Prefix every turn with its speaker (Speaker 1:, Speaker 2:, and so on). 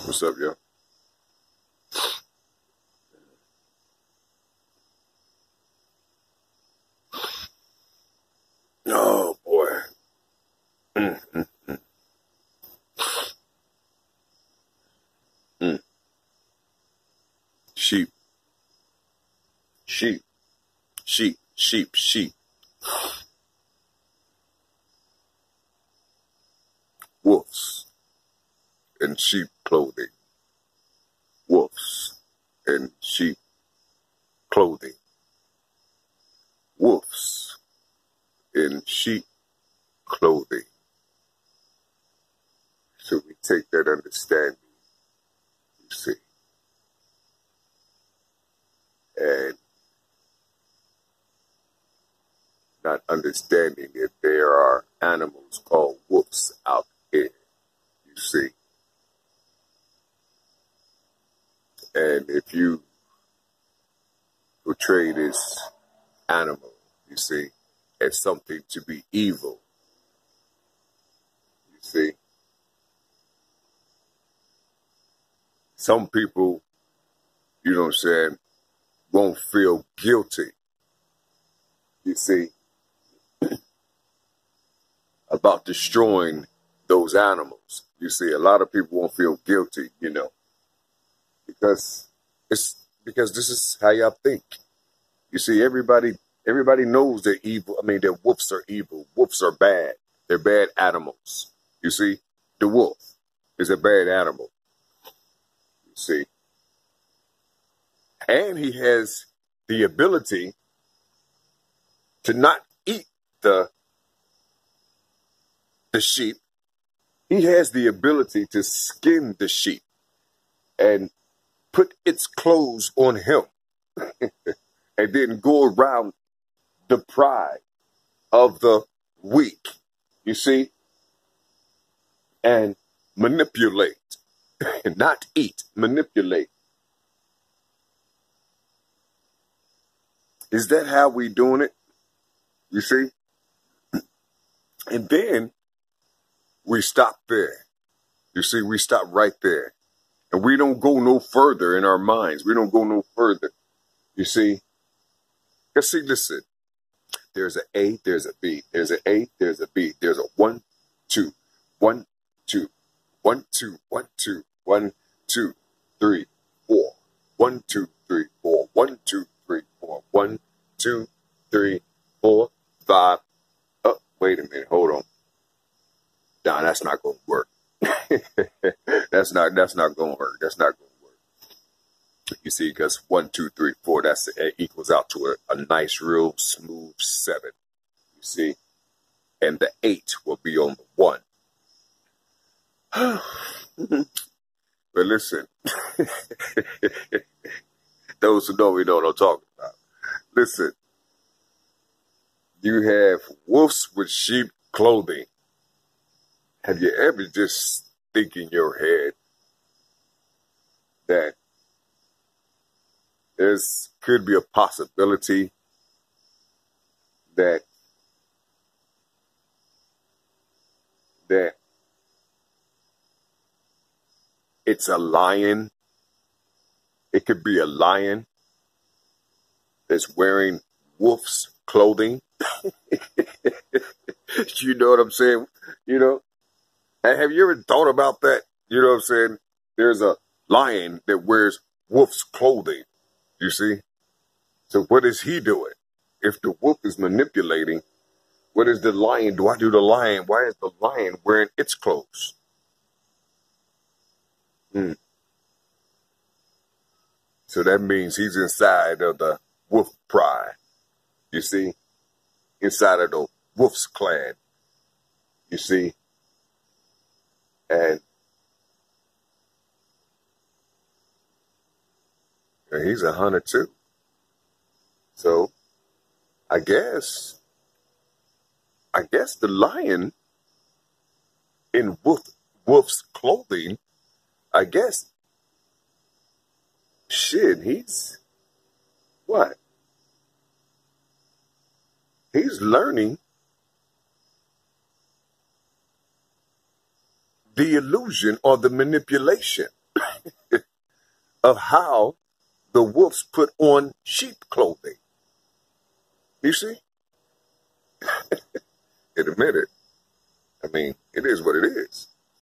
Speaker 1: What's up, yo? Oh, boy. Mm, mm, mm, mm. Sheep, sheep, sheep. Wolves in sheep clothing. Wolves in sheep clothing. Wolves in sheep clothing. So we take that understanding, you see, and not understanding that there are animals called wolves out here, you see. And if you portray this animal, you see, as something to be evil, you see, some people, you know what I'm saying, won't feel guilty, you see, about destroying those animals. You see, a lot of people won't feel guilty, you know, because this is how y'all think. You see, everybody knows they're evil. I mean, that wolves are evil. Wolves are bad. They're bad animals. You see, the wolf is a bad animal. You see, and he has the ability to not eat the sheep. He has the ability to skin the sheep and put its clothes on him and then go around the pride of the weak, you see, and manipulate, not eat, manipulate. Is that how we doing it? You see? And then we stop there. You see, we stop right there. And we don't go no further in our minds. We don't go no further. You see? Because see, listen, there's an A, there's a B. There's an A, there's a B. There's a 1, 2, 1, 2, 1, 2, 1, 2, 1, 2, 3, 4. 1, 2, 3, 4. 1, 2, 3, 4. 1, 2, 3, 4, 5. Oh, wait a minute. Hold on. Nah, that's not going to work. That's not going to work. That's not going to work. You see, because 1, 2, 3, 4, that's equals out to a nice, real smooth 7. You see, and the 8 will be on the 1. But listen, those who know me know what I'm talking about. Listen, you have wolves with sheep clothing. Have you ever just think in your head that there's could be a possibility that it's a lion? It could be a lion that's wearing wolf's clothing. You know what I'm saying? You know? And have you ever thought about that? You know what I'm saying? There's a lion that wears wolf's clothing. You see? So what is he doing? If the wolf is manipulating, what is the lion? Why is the lion wearing its clothes? So that means he's inside of the wolf pride. You see? Inside of the wolf's clan. You see? And he's a hunter too. So I guess the lion in wolf's clothing, I guess, shit, he's what? He's learning the illusion or the manipulation. of how the wolves put on sheep clothing. You see? It admitted. I mean, it is what it is.